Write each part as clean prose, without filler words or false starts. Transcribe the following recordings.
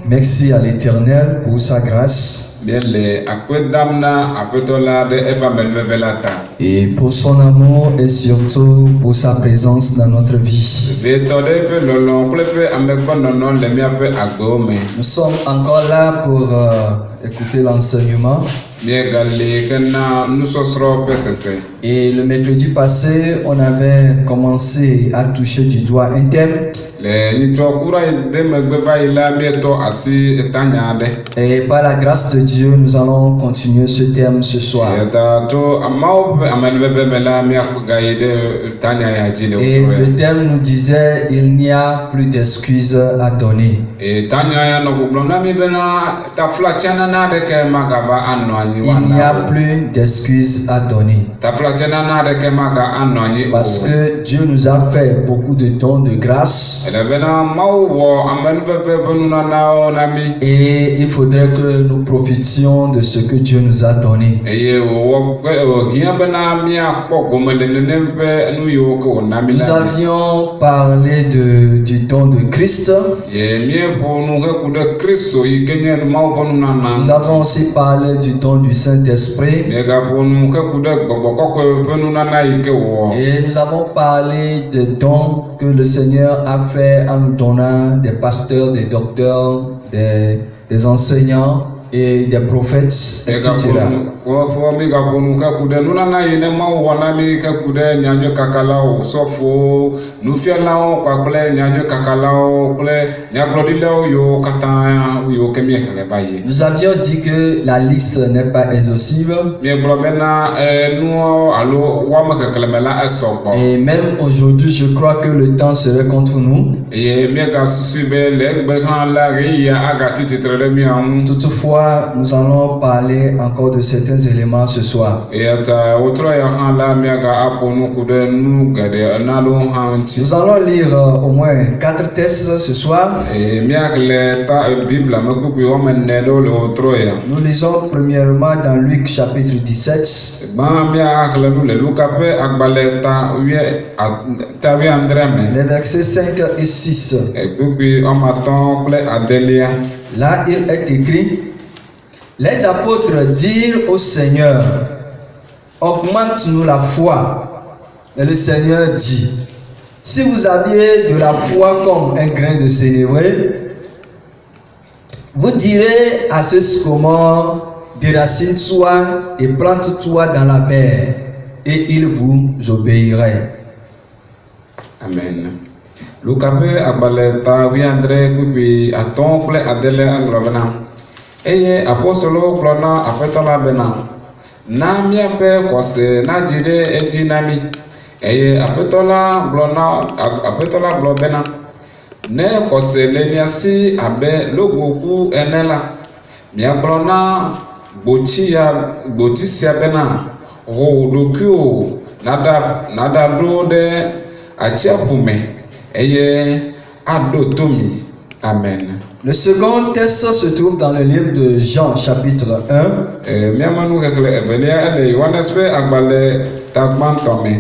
Merci à l'Éternel pour sa grâce et pour son amour et surtout pour sa présence dans notre vie. Nous sommes encore là pour écouter l'enseignement. Et le mercredi passé, on avait commencé à toucher du doigt un thème. Et par la grâce de Dieu, nous allons continuer ce thème ce soir. Et le thème nous disait, il n'y a plus d'excuses à donner. Il n'y a plus d'excuses à donner. Parce que Dieu nous a fait beaucoup de dons de grâce. Et il faudrait que nous profitions de ce que Dieu nous a donné. Nous avions parlé du don de Christ. Nous avons aussi parlé du don du Saint-Esprit. Et nous avons parlé des dons que le Seigneur a fait en nous donnant des pasteurs, des docteurs, des enseignants et des prophètes, etc. Nous avions dit que la liste n'est pas exhaustive. Et même aujourd'hui, je crois que le temps serait contre nous. Toutefois, nous allons parler encore de certains éléments ce soir. Nous allons lire au moins 4 textes ce soir. Nous lisons premièrement dans Luc chapitre 17. Les versets 5 et 6. Là, il est écrit: les apôtres dirent au Seigneur, augmente-nous la foi. Et le Seigneur dit, si vous aviez de la foi comme un grain de sénévé, vous direz à ce sycomore, déracine-toi et plante-toi dans la mer, et il vous obéirait. Amen. Lukape abaleta wiandre kubi aton adele angrovena. Eye apostolo plana afetola bena. Na miape kwase na jide etinami. Eye apetola blobena. Ne kwase lemiasi abe logoku enela. Mia blona gotisia bena. Rodokio nada dode atiapume. Amen. Le second texte se trouve dans le livre de Jean chapitre 1.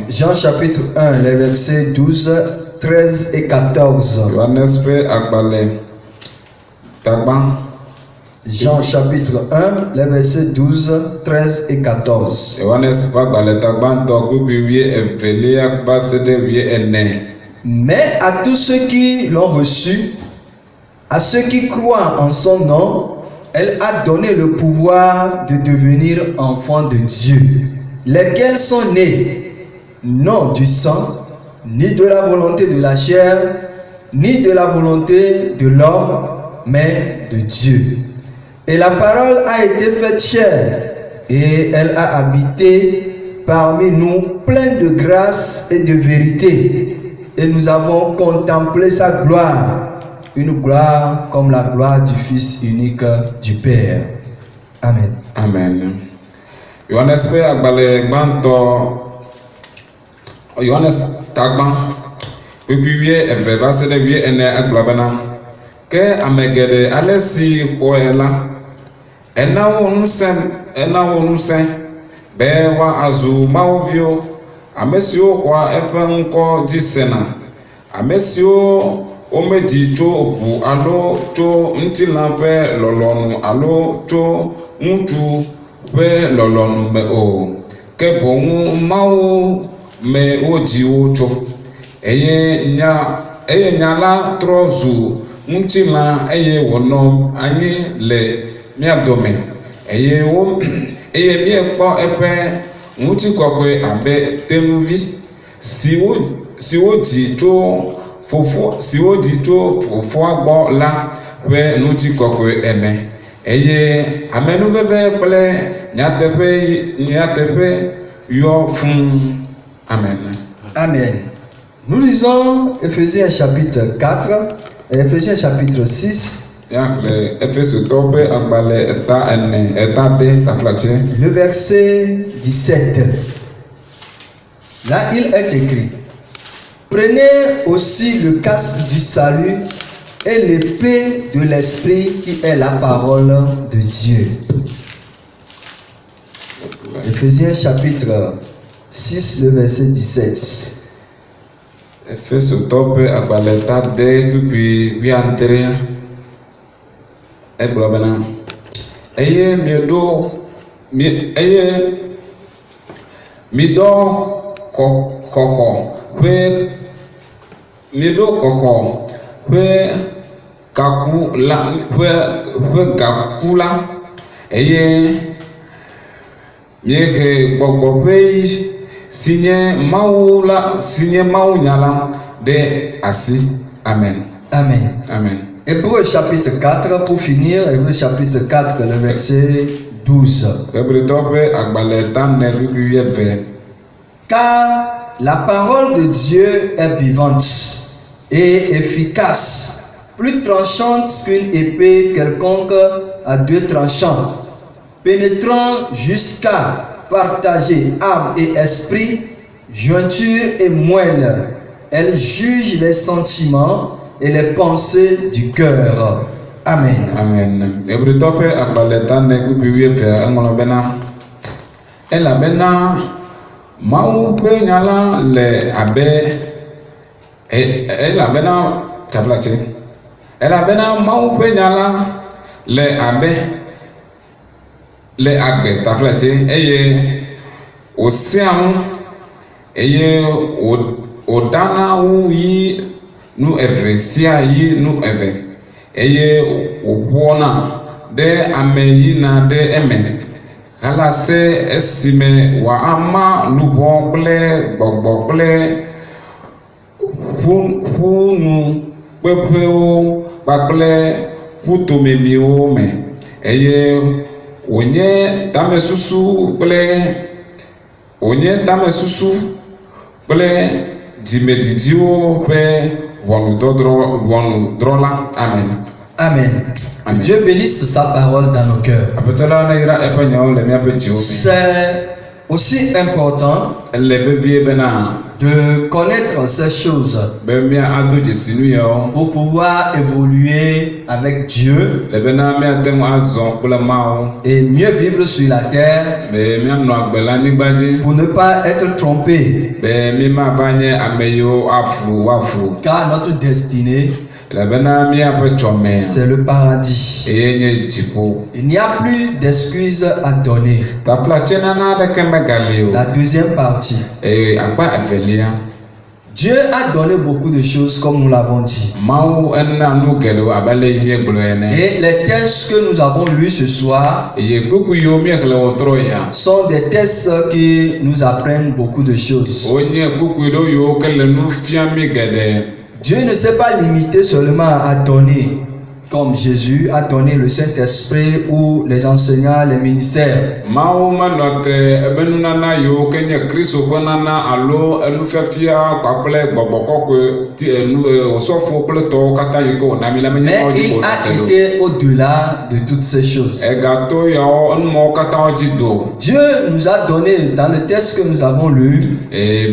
Jean chapitre 1, les versets 12, 13 et 14. Jean chapitre 1, les versets 12, 13 et 14. Mais à tous ceux qui l'ont reçu, à ceux qui croient en son nom, elle a donné le pouvoir de devenir enfants de Dieu, lesquels sont nés, non du sang, ni de la volonté de la chair, ni de la volonté de l'homme, mais de Dieu. Et la parole a été faite chair, et elle a habité parmi nous, pleine de grâce et de vérité. Et nous avons contemplé sa gloire, une gloire comme la gloire du Fils unique du Père. Amen. Amen. Yohanes pe agbale gbanto Yohanes tagban kpekpe wie eve va se ɖe wie ene egblɔ bena ke ame geɖe ale si xɔe la ena wo ŋusẽ be woazu mawuviwo ame siwo xɔa eƒe ŋkɔ dzi sena ame siwo womedzi tso ʋu alo tso ŋutilã ƒe lɔlɔ̃nu alo tso ŋutsu ƒe lɔlɔ̃nu me o ke boŋu Mawu me wodzi wo tso eye nya la trɔ zu ŋutilã eye wònɔ anyi le mía dome eye míekpɔ eƒe ŋutikɔkɔe abe tenuvi siwo dzi tso fofoa gbɔ la ƒe ŋutikɔkɔe ene eye amenuveve kple nyateƒe yɔ fũu. Amen. Amen. Nous lisons Éphésiens chapitre 4 et Éphésiens chapitre 6. Le verset 17. Là, il est écrit: Prenez aussi le casque du salut et l'épée de l'esprit qui est la parole de Dieu. Éphésiens chapitre 6, le verset 17. Amen. Amen. Amen. Hébreux chapitre 4 pour finir, Hébreux chapitre 4, le verset 12. Car la parole de Dieu est vivante et efficace, plus tranchante qu'une épée quelconque à deux tranchants, pénétrant jusqu'à partager âme et esprit, jointure et moelle. Elle juge les sentiments et les pensées du cœur. Amen. Amen. Ebritope abaleta ne kubiwe pe angolo bena. Ela bena Mawu pe nyala le abe ela bena tablache. Ela bena Mawu pe nyala le abe le agbe tablache eye osiam eye odana wu yi nu eve sia yi nu eve eye wòƒona ɖe ame yina ɖe eme alase esime wòama luʋɔ kple gbɔgbɔ kple ƒunu kpeƒewo kpakple ƒutomemiwo me eye wònye tamesusu kple dzimedzidziwo ƒe ʋɔnudrɔ̃la. Amen. Amen. Amen. Dieu bénisse sa parole dans nos cœurs. C'est aussi important de connaître ces choses pour pouvoir évoluer avec Dieu et mieux vivre sur la terre pour ne pas être trompé, car notre destinée c'est le paradis. Il n'y a plus d'excuses à donner. La deuxième partie. Dieu a donné beaucoup de choses comme nous l'avons dit. Et les textes que nous avons lus ce soir sont des textes qui nous apprennent beaucoup de choses. Dieu ne s'est pas limité seulement à donner. comme Jésus a donné le Saint-Esprit ou les enseignants, les ministères. Mawu menɔ te ebe nunana yiwo ke nye Kristo ƒe nana alo enufiafia kpakple gbɔgbɔ kɔkɔe ti osɔfo kple tɔwo katã yi ke wòna mi la menye Mais mawo dzi il ko a te do. été au-delà de toutes ces choses. Egato yawo enumawo katã wo dzi do. Dieu nous a donné, dans le texte que nous avons lu,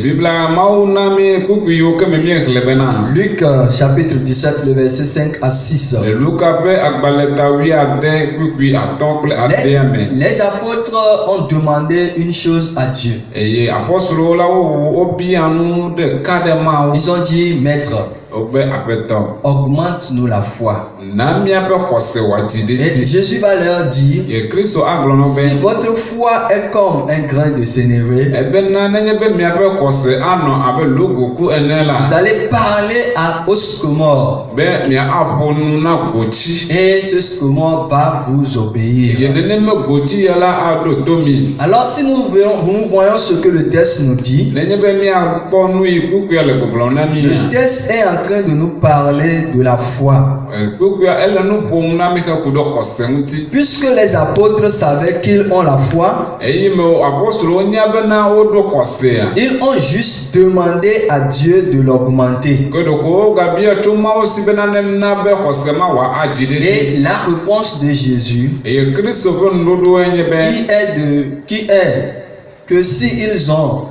Biblia mawu na mi kpukpui yiwo ke me miexlẽ bena. Luc chapitre 17, le verset 5 à 6. Le Luka ƒe agbalẽ ta 8 kpukpui 5 kple 8 me. Les apôtres ont demandé une chose à Dieu. Eye apɔstolowo la wobia nu ɖeka ɖe Mawu. Ils ont dit, Maître, Wobe aƒetɔ, augmente-nous la foi. na míaƒe xɔse wòadzi ɖe Et ti. Jésus va leur dire, Ye Kristo agblɔ nɔ si be, votre foi est comme un grain de sénévé, ebena nenye be miaƒe xɔse anɔ abe logoku ene vous la, allez parler à Oscomore be miaƒo nu na gbotsi. et ce Scomore va vous obéir. Ye neneme gbotsi ya la aɖo to mi. Alors si nous voyons ce que le texte nous dit, Nenye be miakpɔ nu yi kpukuia le gbɔgblɔm na mi le ya. texte est en train de nous parler de la foi. Kpukuia ele nu ƒom na mi heku ɖe xɔse ŋuti. Puisque les apôtres savaient qu'ils ont la foi, Eyi me apɔstolowo nya bena woɖo xɔsea. ils ont juste demandé à Dieu de l'augmenter. Ke ɖeko wogabia tso Mawu si bena nena be xɔse ma wòadzi ɖe ti. Et la réponse de Jésus, Eye Kristo ƒe nuɖoɖoe nye be, qui est que si ils ont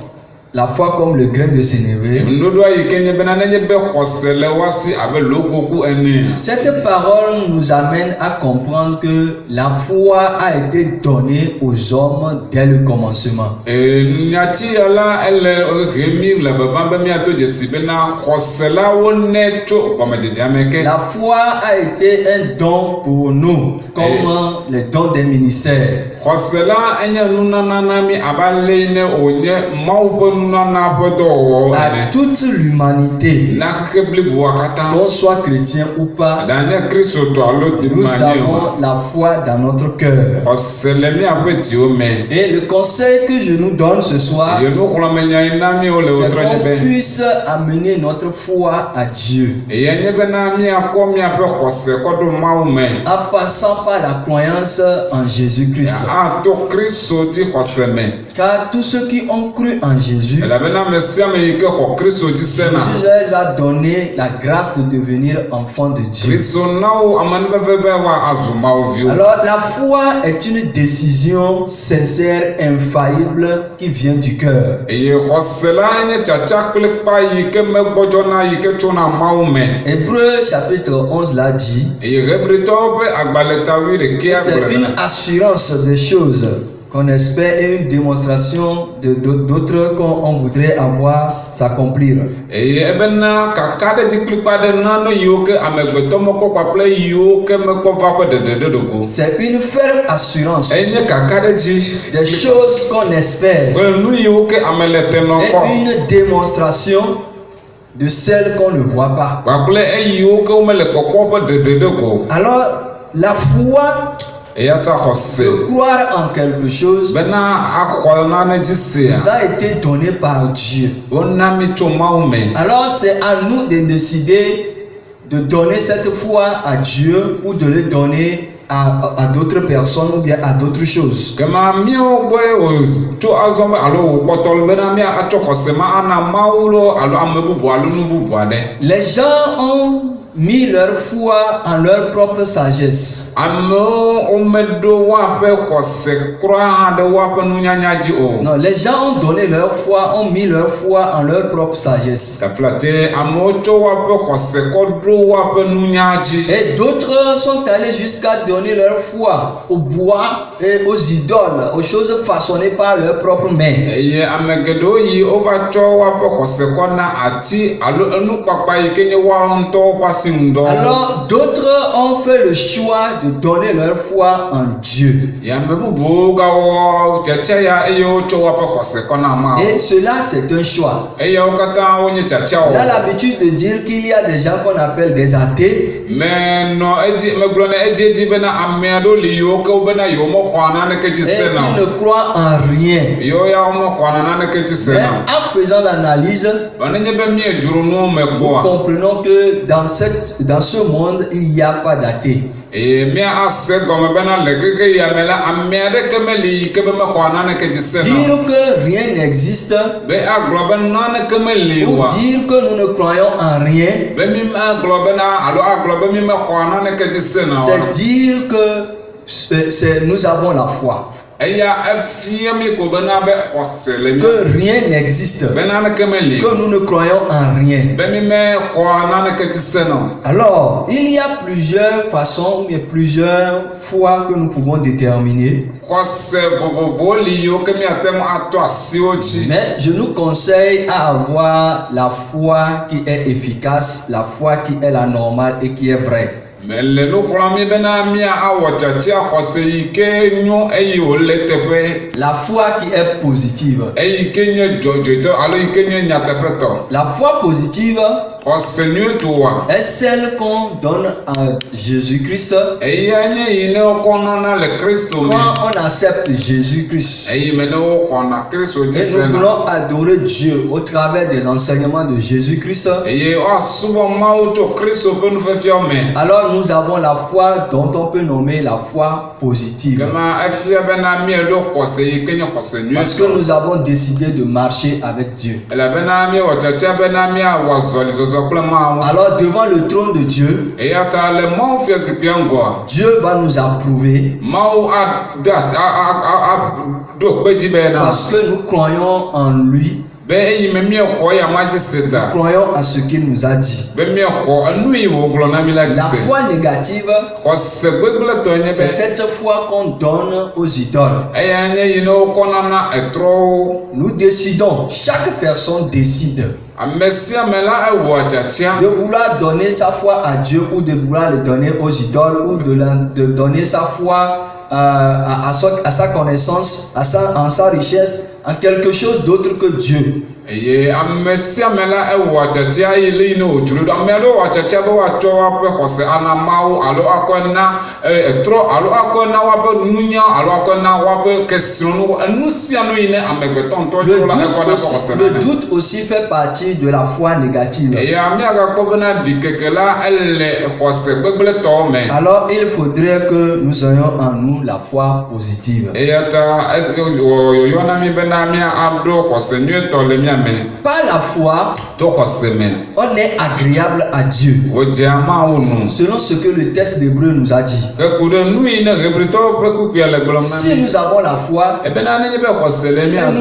la foi comme le grain de sénévé, nuɖoɖoa yi ke nye bena nenye be xɔse le woasi abe logoku ene. cette parole nous amène à comprendre que la foi a été donnée aux hommes dès le commencement. Nyatsi ya la ele he mi le baba be miato dzesi bena xɔse la wone tso gɔmedzedzea me ke. La foi a été un don pour nous, comme les dons des ministères. Xɔse la enye nunana na mi abe ale yi ne wònye Mawu ƒe nunana ƒe dɔwɔwɔ À ene. toute l'humanité, Na xexe bliboa katã. qu'on soit chrétien ou pas, Ɖanye kristotɔ alo nous dimani o. avons la foi dans notre cœur. Xɔse le miaƒe dziwo me. Et le conseil que je nous donne ce soir, Ye nuxlɔmenya yi na mi wo le c'est wotrɔ nye qu'on be. puisse amener notre foi à Dieu, Eye nye bena miakɔ miaƒe xɔse kɔ ɖo Mawu me. en passant par la croyance en Jésus-Christ. Ato Kristo dzi xɔse me. Car tous ceux qui ont cru en Jésus, Elabena ame sia ame yi ke xɔ Kristo dzi sena. Jésus leur a donné la grâce de devenir enfants de Dieu. Kristo na wo amenuveve be woazu Mawu viwo. Alors la foi est une décision sincère, infaillible, qui vient du cœur. Eye xɔse la nye tsatsa kple kpa yi ke megbɔdzɔna yi ke tsona Mawu me. Hébreu chapitre 11 l'a dit. Eye Hebritɔwo ƒe agbalẽ ta 11 C'est gblɔ une na. assurance des choses qu'on espère et une démonstration d'autres qu'on voudrait avoir s'accomplir. Eye ebena kaka ɖe dzikplikpa ɖe nane yiwo ke amegbetɔ mekpɔ kpakple yiwo ke mekpɔ va ƒe ɖeɖe ɖo go. C'est une ferme assurance Enye kaka ɖe dzi. des choses qu'on espère Kple nu yiwo ke ame le te nɔ et kpɔ. une démonstration de celles qu'on ne voit pas. Kpakple eyiwo ke womele kpɔkpɔ ƒe ɖeɖe ɖe ko. Alors, la foi, Eya ta xɔse. de croire en quelque chose, Bena axɔ nane dzi sea. nous a été donné par Dieu. Wona mi tso Mawu me. Alors, c'est à nous de décider de donner cette foi à Dieu ou de le donner à d'autres personnes ou bien à d'autres choses. Kema miawo gbɔe wo tso azɔ me alo wo kpɔtɔ bena mia atsɔ xɔse ma ana Mawu lo alo ame bubu alo nu bubu aɖe. Les gens ont mis leur foi en leur propre sagesse. Amewo womeɖo woaƒe xɔse kura hã ɖe woaƒe nunyanya dzi o. Non, les gens ont donné leur foi, ont mis leur foi en leur propre sagesse. Tafla te amewo tsɔ woaƒe xɔse kɔ ɖo woaƒe nunya dzi. Et d'autres sont allés jusqu'à donner leur foi au bois et aux idoles, aux choses façonnées par leurs propres mains. Eye ame geɖewo yi wova tsɔ woaƒe xɔse kɔ na ati alo enukpakpa yi ke nye woawo ŋutɔwo ƒe asi ŋudɔ. Alors d'autres ont fait le choix de donner leur foi en Dieu. Yame bubuwo gawɔ tsatsia ya eye wotsɔ woaƒe xɔse kɔ na Mawu. Et cela, c'est un choix. Eyawo katã wonye tsatsia On a wɔ. l'habitude de dire qu'il y a des gens qu'on appelle des athées. Megblɔ ne edzi bena ame aɖewo li yiwo ke wobena yewo mexɔa naneke dzi Et sena ils o. ne croient en rien. Yewo ya womexɔa naneke dzi Mais sena o. en faisant l'analyse, Vɔ nenye be miedzro nuwo me nous gbɔa. comprenons que dans cette dans ce monde, il n'y a pas d'athée. eye mia ase gɔme bena le keke yame la ame aɖeke meli yi ke be mexɔ naneke dzi sena Dire que rien n'existe, be agblɔ be naneke meli ou oa dire que nous ne croyons en rien, be mi agblɔ bena alo agblɔ be mi mexɔ naneke dzi sena c'est oa dire que nous avons la foi. eya efia mi ko bena be xɔse le mi Que rien n'existe, be naneke meli que nous ne croyons en rien. be mi mexɔ naneke dzi sena Alors, il y a plusieurs façons, il y a plusieurs fois que nous pouvons déterminer. xɔse vovovowo li yiwo ke miate ŋu atɔ asiwo dzi Mais je nous conseille à avoir la foi qui est efficace, la foi qui est la normale et qui est vraie. me le nu xlɔm mi bena mia awɔ tsatsia xɔse yi ke nyo eye wòle teƒe La foi qui est positive. eyi ke nye dzɔdzɔetɔ alo yi ke nye nyateƒetɔ La foi positive xɔse nyuietoa est celle qu'on donne à Jésus-Christ eya nye yi ne wokɔ nɔna le kristo me quand on accepte Jésus-Christ. eyi me ne woxɔna kristo dzi Et nous sena voulons adorer Dieu au travers des enseignements de Jésus-Christ. eye woasubɔ mawu tso kristo ƒe nufiafiawo me Alors nous avons la foi dont on peut nommer la foi positive. kema efia bena mieɖo xɔse yi ke nye xɔse Parce que nyuietɔ nous avons décidé de marcher avec Dieu. elabena miewɔ tsatsia bena miawɔ azɔlizɔzɔ kple mawu Alors devant le trône de Dieu, eya ta le mawu fia zikpuia ŋgɔa Dieu va nous approuver mawu ade asi aɖo kpe dzi bena parce que nous croyons en lui, be eyi me miexɔ ya ma dzi se da croyons à ce qu'il nous a dit. be miexɔ enu yi wògblɔ na mi la dzi La se foi négative, xɔse gbegblẽtɔ nye c'est be cette foi qu'on donne aux idoles. eya nye yi ne wokɔna na etrɔwo Nous décidons, chaque personne décide ame sia ame la ewɔ atsatsia de vouloir donner sa foi à Dieu ou de vouloir le donner aux idoles ou de donner sa foi à sa connaissance, en sa richesse, en quelque chose d'autre que Dieu. eye ame sia ame la ewɔ atsatsia eye le yi ne wòdzro ɖo ame aɖewo wɔ atsatsia be woatsɔ woaƒe xɔse ana mawu alo akɔe na etrɔ alo akɔe na woaƒe nunya alo akɔe na woaƒe kesinɔnu enu sia nu yi ne amegbetɔ ŋutɔ dzro la ekɔ na eƒe xɔse na Le ne doute aussi fait partie de la foi négative. eye miagakpɔ bena ɖikeke la ele xɔse gbegblẽtɔwo me Alors il faudrait que nous ayons en nous la foi positive. eya ta yɔyɔna mi bena miaɖo xɔse nyuietɔ le mia me Par la foi, to xɔse me on est agréable à Dieu. wòdze mawu nu Selon ce que le texte d'Hébreu nous a dit. ke ku ɖe nu yi ne Hebritɔwo ƒe kukua le gblɔm na Si mi nous avons la foi, ebena nenye be xɔse le et mia nous si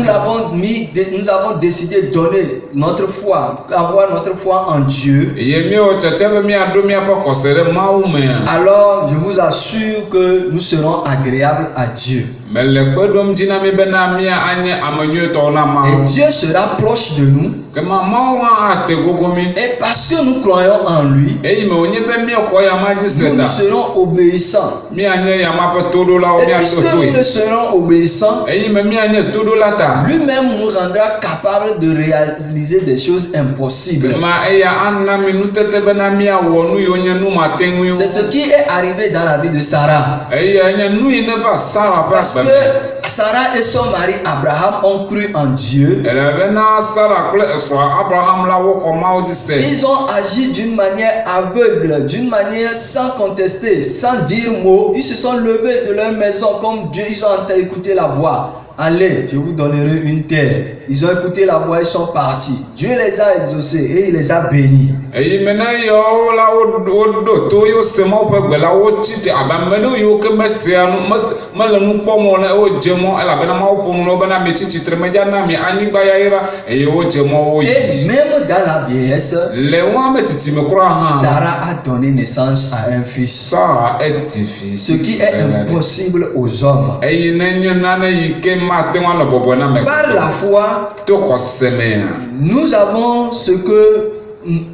nous avons décidé de donner notre foi, avoir notre foi en Dieu, eye miewɔ tsatsia be miaɖo miaƒe xɔse ɖe mawu mea alors je vous assure que nous serons agréables à Dieu. mele kpe ɖom dzi na mi bena mia anye ame nyuietɔwo na Et mawu Dieu sera proche de nous. kema mawu hã ate gogo mi Et parce que nous croyons en lui, eyi me wònye be miexɔ yama dzi se nous da serons obéissants. mianye yama ƒe toɖolawo Et miato puisque toe nous le serons obéissants, eyi me mianye toɖola ta lui-même nous rendra capables de réaliser des choses impossibles. kema eya ana mi nutete bena miawɔ nu yiwo nye nu mate ŋuiwo C'est ce qui est arrivé dans la vie de Sarah. eya nye nu yi ne va Sara ƒe Parce agbe me que Sarah et son mari Abraham ont cru en Dieu. elabena Sara kple esrɔ̃a Abraham la woxɔ mawu dzi se Ils ont agi d'une manière aveugle, d'une manière sans contester, sans dire mot. Ils se sont levés de leur maison comme Dieu. Ils ont écouté la voix. Allez, je vous donnerai une terre. Ils ont écouté la voix, ils sont partis. Dieu les a exaucés et il les a bénis. eyi me ne yawo la woɖo to yewo se mawu ƒe gbe la wotsi te abe ame ɖewo yiwo ke mesea nu mele nu kpɔm o ne wodze mɔ elabena mawu ƒo nu na wo bena mitsi tsitre medza na mi anyigba yayra eye wodze mɔ woyi Et même dans la vieillesse, le wɔn ame tsitsi me kura hã Sarah a donné naissance à un fils. Sara eti fi Ce qui est impossible aux hommes. eyi ne nye nane yi ke mate ŋu anɔ bɔbɔ na me Par la foi, to xɔse mea nous avons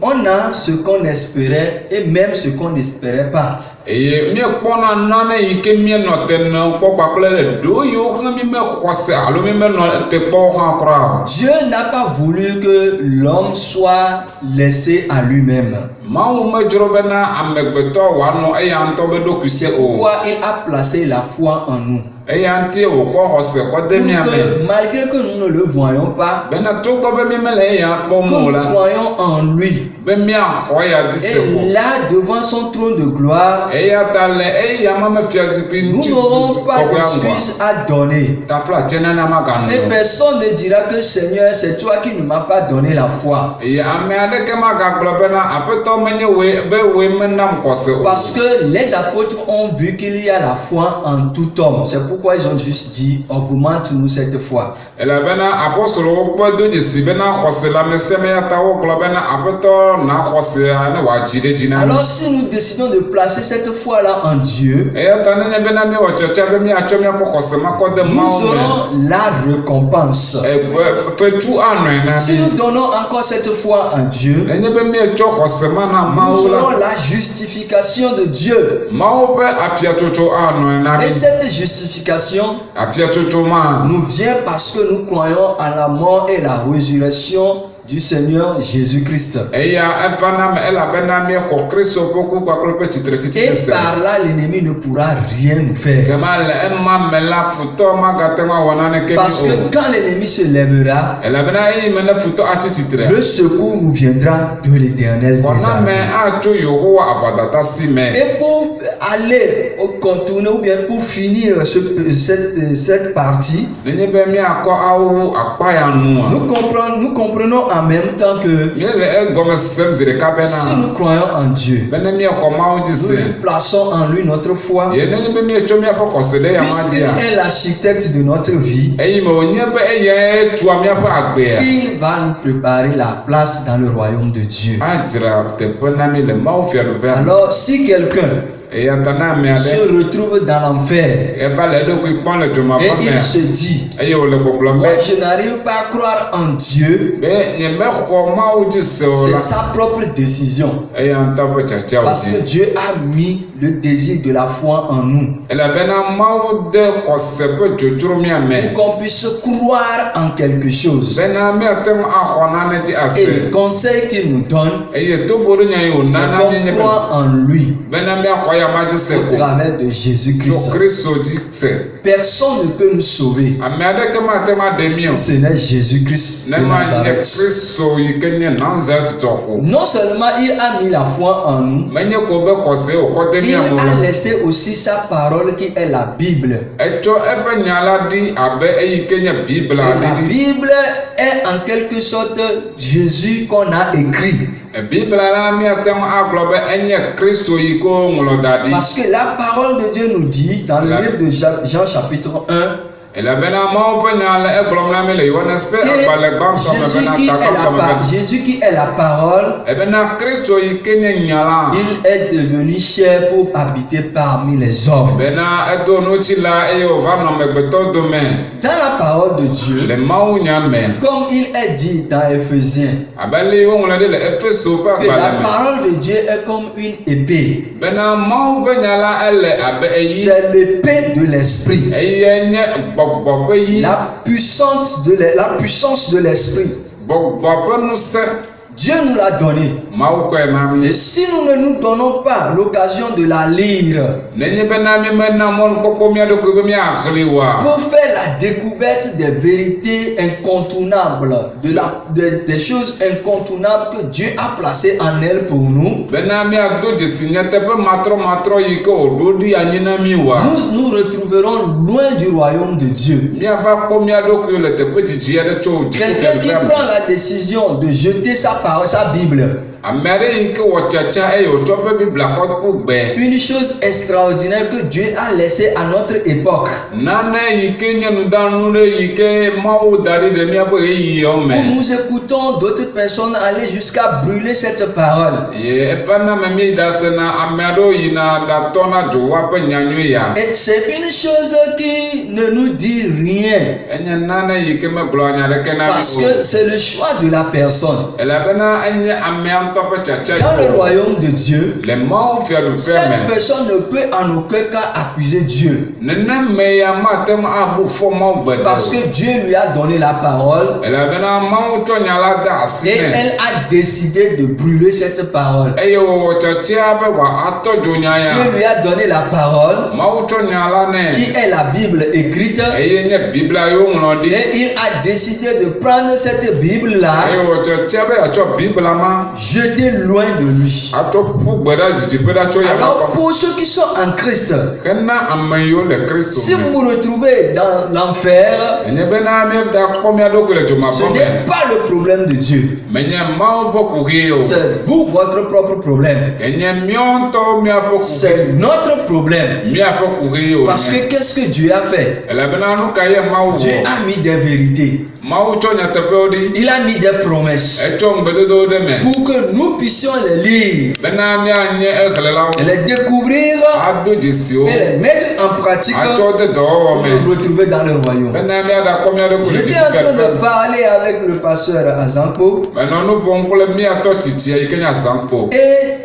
on a ce qu'on espérait et même ce qu'on n'espérait pas. eye miekpɔna nane yi ke mienɔ te ne kpɔ kpakple le ɖewo yiwo hã mi mexɔse alo mi menɔ te kpɔ hã kura o. Dieu n'a pas voulu que l'homme soit laissé à lui-même. Mawu medzro bena amegbetɔ wòanɔ eya ŋutɔ be ɖokui se o. Pourquoi il a placé la foi en nous? Eya ŋutie wòkɔ xɔse kɔ de Pour mia me. que, malgré que nous ne le voyons pas, Bena togbɔ be mi mele eya kpɔm que o nous la. croyons en lui. be miaxɔ ya di se Et ko là, devant son trône de gloire, eya ta le eya ma me fiazikpui nous ŋuti n'aurons pas kɔkɔe ŋgɔa d'excuses à donner. tafla tse nana ma ga Et nɔ personne ne dira que Seigneur, c'est toi qui ne m'as pas donné la foi. eye ame aɖeke ma gagblɔ bena aƒetɔ menye woe be woe menam xɔse o Parce que les apôtres ont vu qu'il y a la foi en tout homme. C'est pourquoi ils ont juste dit, augmente-nous cette foi. elabena apostolowo kpɔ do dzesi bena xɔse la mesia me ya ta wogblɔ bena aƒetɔ na xɔsea ne wòadzi ɖe dzi na mi Alors si nous décidons de placer cette foi-là en Dieu, eya ta nenye bena miewɔ tsɔtsia be miatsɔ miaƒe xɔse ma kɔ de nous mawo me aurons la récompense. fetu anɔe na Si mi nous donnons encore cette foi en Dieu, nenye be mietsɔ xɔse ma na nous mawo la aurons la justification de Dieu. mawo ƒe afiatsotso anɔe na mi Et cette justification afiatsotso ma nous vient parce que nous croyons à la mort et la résurrection du Seigneur Jésus-Christ. eya eva na me elabena miexɔ kristu ƒe ku kpakple ƒe tsitretsitsi Et sese par là, l'ennemi ne pourra rien nous faire. kema le ema me la futɔ magate ŋu awɔ naneke Parce mi que o quand l'ennemi se lèvera, elabena eyi me ne futɔ atsi tsitre le secours nous viendra de l'Éternel des xɔna me armées. atso yehowa abadada si me Et pour aller contourner ou bien pour finir cette partie, nenye be miakɔ awu akpa ya nua nous comprenons en même temps que míele egɔme sesem zi ɖeka si bena nous croyons en Dieu, bene miexɔ mawo dzi nous se lui plaçons en lui notre foi, ye nenye be mietsɔ miaƒe xɔse ɖe yama puisqu'il dzia est l'architecte de notre vie, eyi me wònye be eyae tua miaƒe agbea il va nous préparer la place dans le royaume de Dieu. adzra teƒe na mi le mawo fiaɖuƒea Alors, si quelqu'un eya ta na ame se aɖe retrouve dans l'enfer eva le eɖokui kpɔm le et dzomaƒe il mea se dit, eye wòle gbɔgblɔm moi be je n'arrive pas à croire en Dieu, be nyemexɔ mawo dzi se o c'est la sa propre décision. eya ŋutɔ ƒe tsatsia Parce que wòdzi Dieu a mis le désir de la foi en nous. elabena mawo de xɔse ƒe dzodzro mia me Pour qu'on puisse croire en quelque chose. bena miate ŋu axɔ nane dzi Et ase le conseil qu'il nous donne, eye tobo ɖe nya yi c'est wònana mienye qu'on be croit en lui bena miaxɔ yama dzi se au ko travers de tso Jésus-Christ. kristu dzi se Personne ne peut nous sauver ame aɖeke mate ŋu aɖe mi o si ce n'est Jésus-Christ ne de ma nye Nazareth. kristu yi ke nye Nazareth ko Non seulement il a mis la foi en nous, menye ko be xɔse wòkɔ de il mia me a o laissé aussi sa parole qui est la Bible. etsɔ eƒe nya la ɖi abe eyi ke nye bibla Et la ɖiɖi Bible est en quelque sorte Jésus qu'on a écrit. bibla la miate ŋu agblɔ be enye kristu yi ke woŋlɔ da ɖi Parce que la parole de Dieu nous dit dans le livre de Jean chapitre 1 elabena mawo ƒe nya le egblɔm na mi le Yohanes ƒe que agbalẽ gbãtɔ me bena takpakpɔ me be Jésus qui est la parole, ebena kristu yi ke nye nya la il est devenu chair pour habiter parmi les hommes. bena edo notsi la eye wòva nɔ amegbetɔ dome Dans la parole de Dieu, le mawu nya me comme il est dit dans Éphésiens, abe le woŋlɔ ɖi le Efeso ƒe que la agbalẽ me parole de Dieu est comme une épée. bena mawu ƒe nya la ele abe eyi C'est l'épée de l'esprit. eye nye gbɔgbɔ ƒe yi La puissance de l'esprit. gbɔgbɔ ƒe ŋusẽ Dieu nous l'a donné. mawu kɔe na mi Et si nous ne nous donnons pas l'occasion de la lire nenye bena mi mena mɔnukpɔkpɔ mia ɖokui be miaxlẽ oa pour faire la découverte des vérités incontournables, des choses incontournables que Dieu a placées en elle pour nous, bena miado dzesi nyateƒe matrɔmatrɔ yi ke wòɖo ɖi anyi na mi oa nous nous retrouverons loin du royaume de Dieu. miava kpɔ mia ɖokui le teƒe dzidzi aɖe tso Quelqu'un qui dziƒofiaɖuƒea prend me la décision de jeter sa parole, sa Bible, ame aɖe yi ke wɔ tsatsa eye wòtsɔ ƒe biblia kɔ ƒu gbe une chose extraordinaire que Dieu a laissée à notre époque, nane yi ke nye nudanu ɖe yi ke mawu da ɖi ɖe miaƒe ɣeyiɣiwo où me nous écoutons d'autres personnes aller jusqu'à brûler cette parole. ye evana me mi da se na ame aɖewo yina ɖatɔna dzo woaƒe nyanyui ya Et c'est une chose qui ne nous dit rien, enye nane yi ke megblɔ nya ɖeke na parce mi que o c'est le choix de la personne. elabena enye amea ŋutɔ ƒe tsatsa Dans le yi royaume de Dieu, le mawu fiaɖuƒea cette me personne ne peut en aucun cas accuser Dieu, neneme ya mate ŋu abu fɔ mawu gbe parce ɖe que Dieu lui a donné la parole o elabena mawu tsɔ nya la de asi et nɛ elle a décidé de brûler cette parole. eye wòwɔ tsatsia be wòatɔ dzo nya ya Dieu lui a donné la parole mawu tsɔ nya la qui nɛ est la Bible écrite eye nye biblia yi woŋlɔ ɖi et il a décidé de prendre cette Bible-là, eye wòwɔ tsatsia be yeatsɔ biblia ma jeter jeter loin de lui. Atsɔ ƒu gbe ɖe dzidziƒe ɖa tso yame Alors kpɔ. pour ceux qui sont en Christ, Hena ame yiwo le Kristo si me. vous vous retrouvez dans l'enfer, Enye bena míeda kpɔ mía ɖokui le ce dzomavɔ n'est me. pas le problème de Dieu. Menye Mawu ƒe kuxi o. C'est vous, votre propre problème. Enye míawo ŋutɔ míaƒe kuxi. C'est notre problème. Míaƒe kuxi o. Parce que qu'est-ce que Dieu a fait? Elabena nu ka ye Mawu Dieu wɔ? a mis des vérités. Mawu tsɔ nyateƒewo ɖi. Il a mis des promesses Etsɔ ŋugbedodowo ɖe me. pour que nous puissions les lire, Bena míanye exlẽlawo. les découvrir Ado dzesiwo. et les mettre en pratique Atsɔ de dɔwɔwɔ pour me. nous retrouver dans le royaume. Bena míaɖa kpɔ mía ɖokui le J'étais en train de dzidziƒe. parler avec le pasteur Azanko Menɔ nu ƒom kple míatɔ tsitsia yi ke nye Azãkpo. et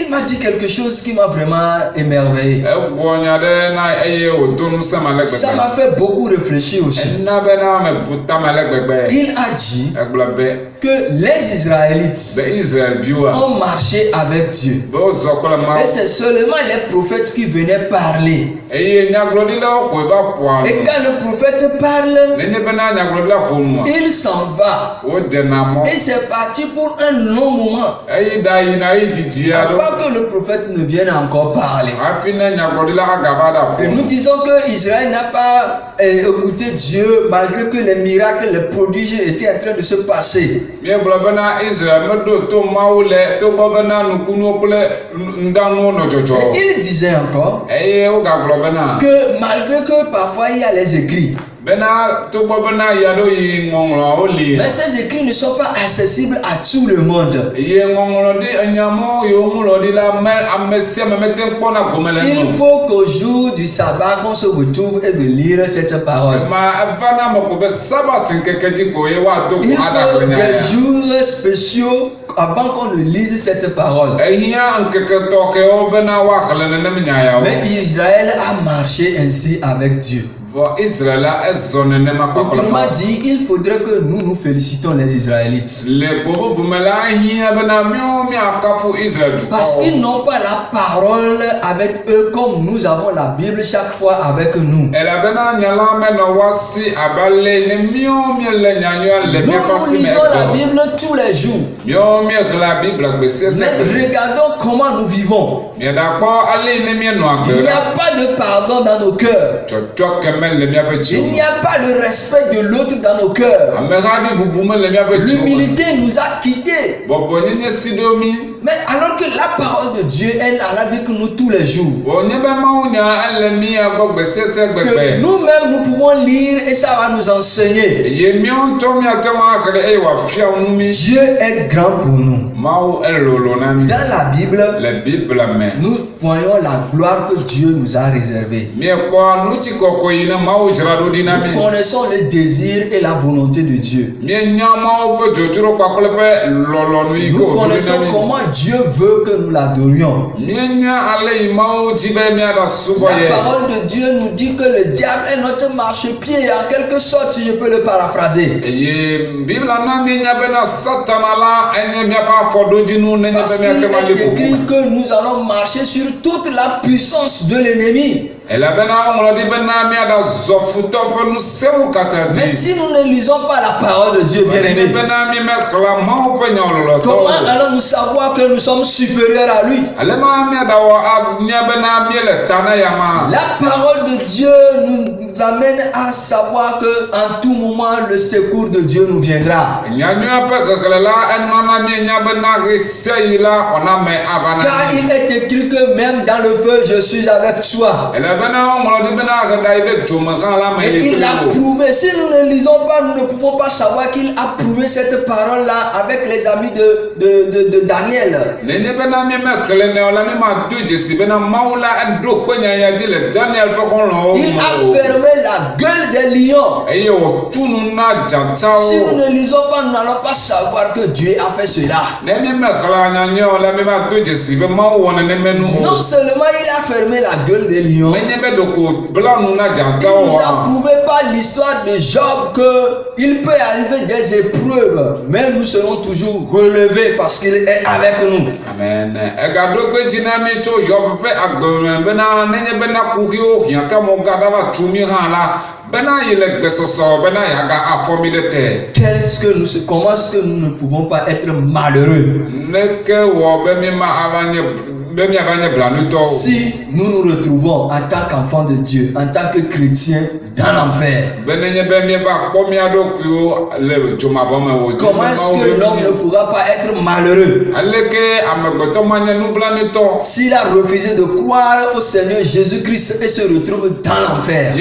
il m'a dit quelque chose qui m'a vraiment émerveillé. Egblɔ nya ɖe na eye wòdo ŋusẽm ale Ça gbegbe. m'a fait beaucoup réfléchir aussi. Ena bena mebu tame ale gbegbe. Il a dit Egblɔ be que les Israélites be Israelviwoa ont marché avec Dieu. be wozɔ kple Et Mawu. c'est seulement les prophètes qui venaient parler. Eye nyagblɔɖilawo koe va ƒoa Et nu. quand le prophète parle, Nenye bena nyagblɔɖila ƒo nua. il s'en va. Woɖena mɔ. Et c'est parti pour un long moment. Eye ɖa yina yi didi aɖewo. Avant que le prophète ne vienne encore parler. Hafi ne nyagblɔɖila agava ɖa Et nous ƒo. disons que Israël n'a pas écouté Dieu malgré que les miracles, les prodiges étaient en train de se passer. Míegblɔ bena Israel meɖo to Mawu le togbɔ bena nukunuwo kple nudanuwo nɔ dzɔdzɔ. Et il disait encore Eye wogagblɔ bena que malgré que parfois il y a les écrits, bena togbɔ bena ya ɖo yi ŋɔŋlɔwo li. mais ces écrits ne sont pas accessibles à tout le monde. Ye ŋɔŋlɔ ɖi enyamɔ yiwo ŋlɔ ɖi la me ame sia ame mete ŋu kpɔna gome le Il enu. faut qu'au jour du sabbat qu'on se retrouve et de lire cette parole. Ma evana me ko be sabat ŋkeke dzi ko ye woado ko Il faut aɖagblẽ nya des ya. jours spéciaux avant qu'on ne lise cette parole. Ehiã ŋkeke tɔxɛwo bena woaxlẽ nenem nya yawo. Mais Israël a marché ainsi avec Dieu. Vɔ Israel la ezɔ nenema kpakple Autrement Mawu. dit, il faudrait que nous félicitons les Israélites. Le bobubu me la ehiã bena míawo míakafu Israel Parce dukɔwo. qu'ils n'ont pas la parole avec eux comme nous avons la Bible chaque fois avec nous. Elabena nyala menɔ woasi abe ale ne míawo míele nyanyɔa le Nous, míaƒe nous asi me lisons la egbɔ. Bible tous les jours. Míawo míeɣla Bible gbe sia sia Mais gbe. regardons comment nous vivons. Míeɖa kpɔ ale yi ne míenɔ agbe Il n'y la. a pas de pardon dans nos cœurs. Tsɔtsɔ keme le míaƒe Il dziwo n'y me. a pas le respect de l'autre dans nos cœurs. Ameha ɖi bubu me le míaƒe dziwo me. L'humilité nous a quittés. Bɔbɔnyenye si ɖo mí. Mais alors que la parole de Dieu est avec nous tous les jours. Wònye be mawunya ele mía gbɔ gbe sia sia Que gbegbe. nous-mêmes nous pouvons lire et ça va nous enseigner. Ye míawo ŋutɔ míate ŋu axlẽ eye wòafia nu mí. Dieu est grand pour nous. Mawu elolo na mí. Dans la Bible, Le Bible me. nous voyons la gloire que Dieu nous a réservée. Míekpɔ nutsi kɔkɔe yi ne Mawu dzra ɖo ɖi na mí. Nous connaissons le désir et la volonté de Dieu. Míenya Mawu ƒe dzodzro kpakple ƒe lɔlɔnu yi ke Nous wòɖo ɖi connaissons na mí. comment Dieu veut que nous l'adorions. Míenya ale yi Mawu dzi be míaɖa subɔ La ye. parole de Dieu nous dit que le diable est notre marchepied, en quelque sorte, si je peux le paraphraser. Eye Bibla na míenya bena Satana la enye míaƒe afɔɖodzinu nenye Parce be qu'il míate ŋu ali est écrit ƒoƒu. que nous allons marcher sur toute la puissance de l'ennemi. Elabena woŋlɔ ɖi bena míaɖa zɔ futɔ ƒe ŋusẽwo katã Mais dzi. si nous ne lisons pas la parole de Dieu, bien Nenye aimé, bena míemexlẽ Mawu ƒe nya comment lɔlɔtɔwo. allons-nous savoir que nous sommes supérieurs à lui? Alema míaɖa wɔ anya bena míele ta na ya ma. La parole de Dieu nous amène à savoir que en tout moment le secours de Dieu nous viendra. Nyanyua ƒe xexlẽ la enɔna míenya bena ɣe sia ɣi la xɔname ava na Car mí. il est écrit que même dans le feu, je suis avec toi. Elabena woŋlɔ ɖi bena ɣeɖa yi ɖe dzome hã la me Et li il a kpli wo. prouvé. Si nous ne lisons pas, nous ne pouvons pas savoir qu'il a prouvé cette parole-là avec les amis de Daniel. Nenye bena míemexlẽ nɛ o la míemado dzesi bena Mawu la eɖo kpe nyanya dzi le Daniel ƒe xɔlɔ̃wo Il me a o. fermé la gueule des lions. Eye wòtu nu na Si nous dzatawo. ne lisons pas, nous n'allons pas savoir que Dieu a fait cela. Ne míemexlẽ nyanya o la míemado dzesi be Mawu wɔ nenema nu o. Non seulement il a fermé la gueule des lions, Menye nous a prouvé par l'histoire de Job qu'il peut arriver des épreuves, mais nous serons toujours relevés parce qu'il est avec nous. Amen. Comment est-ce que nous ne pouvons pas être malheureux si nous nous retrouvons en tant qu'enfants de Dieu, en tant que chrétiens dans l'enfer? Comment est-ce que l'homme ne pourra pas être malheureux s'il a refusé de croire au Seigneur Jésus-Christ et se retrouve dans l'enfer?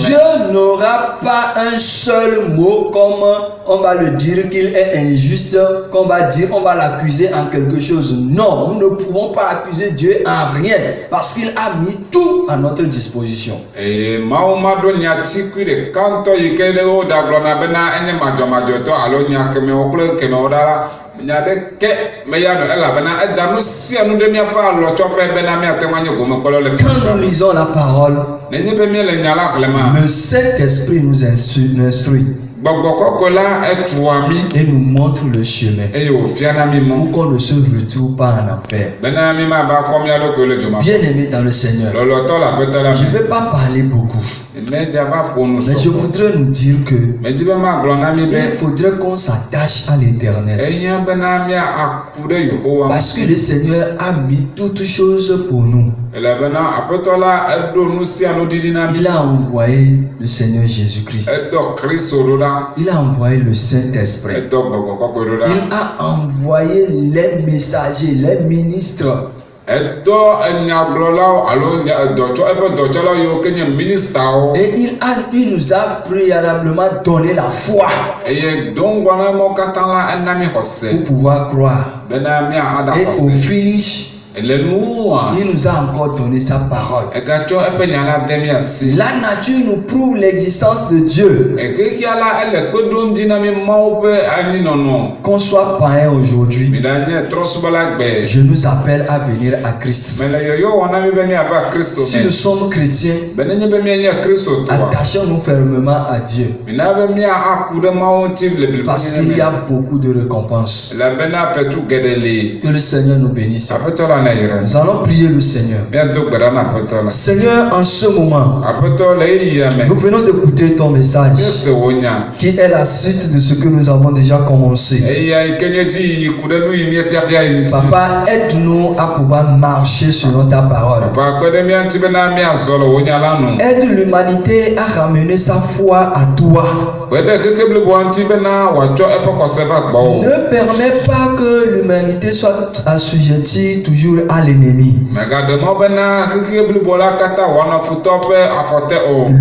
Dieu n'aura pas un seul mot comme on va le dire qu'il est injuste, qu'on va dire, on va l'accuser en quelque chose. Non, nous ne pouvons pas accuser Dieu en rien parce qu'il a mis tout à notre disposition. Quand nous lisons la parole, le Saint-Esprit nous instruit et nous montre le chemin pour qu'on ne se retrouve pas en enfer. Bien aimé dans le Seigneur, je ne vais pas parler beaucoup, mais je voudrais nous dire que il faudrait qu'on s'attache à l'Éternel, parce que le Seigneur a mis toutes choses pour nous. Il a envoyé le Seigneur Jésus-Christ. Il a envoyé le Saint-Esprit. Il a envoyé les messagers, les ministres. Et il nous a préalablement donné la foi pour pouvoir croire. Et au finish, il nous a encore donné sa parole. La nature nous prouve l'existence de Dieu. Qu'on soit païen aujourd'hui, je nous appelle à venir à Christ. Si nous sommes chrétiens, attachons-nous fermement à Dieu, parce qu'il y a beaucoup de récompenses. Que le Seigneur nous bénisse. Nous allons prier le Seigneur. Seigneur, en ce moment, nous venons d'écouter ton message qui est la suite de ce que nous avons déjà commencé. Papa, aide-nous à pouvoir marcher selon ta parole. Aide l'humanité à ramener sa foi à toi. Ne permets pas que l'humanité soit assujettie toujours à l'ennemi.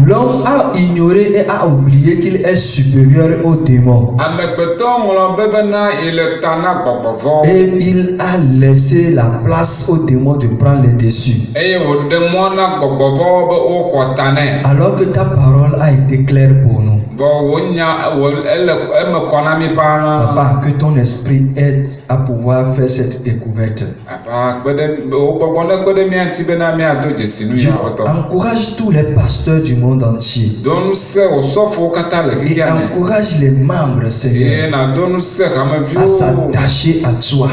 L'homme a ignoré et a oublié qu'il est supérieur aux démons. Et il a laissé la place aux démons de prendre les dessus. Alors que ta parole a été claire pour nous. Papa, que ton esprit aide à pouvoir faire cette découverte. Encourage tous les pasteurs du monde entier. Et encourage les membres, Seigneur, à s'attacher à toi,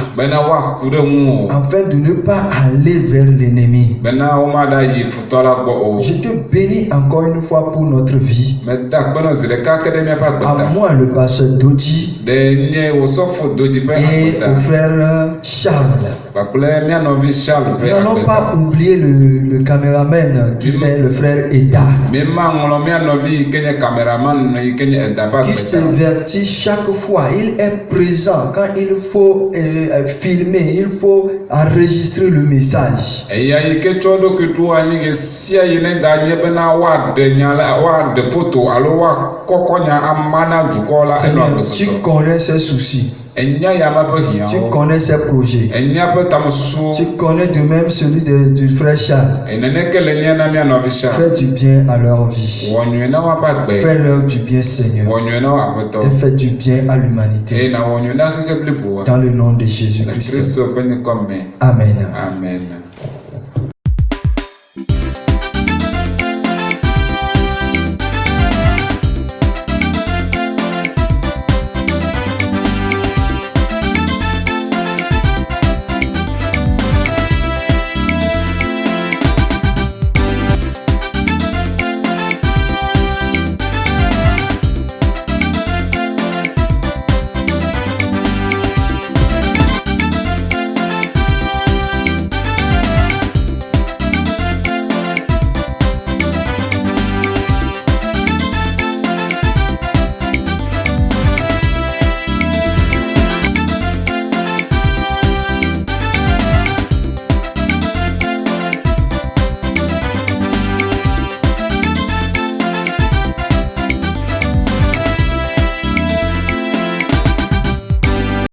afin de ne pas aller vers l'ennemi. Je te bénis encore une fois pour notre vie. À moi, le pasteur Dodi, et au frère Charles. Nous n'allons pas oublier le caméraman qui est le frère Eda, qui s'invertit chaque fois. Il est présent quand il faut filmer, il faut enregistrer le message. Seigneur, tu connais ses soucis. enya yaba be hia Tu o connais ses projets. enya be tamususu Tu connais de même celui du frère Charles. enene ke le nya na mi no bisha Fais du bien à leur vie. wonwe na wa ba gbe Fais-leur du bien, Seigneur. wonwe na wa beto Et fais du bien à l'humanité. e na wonwe na ke blibo Dans le nom de na Jésus-Christ. Kristo pe ni komme Amen. amen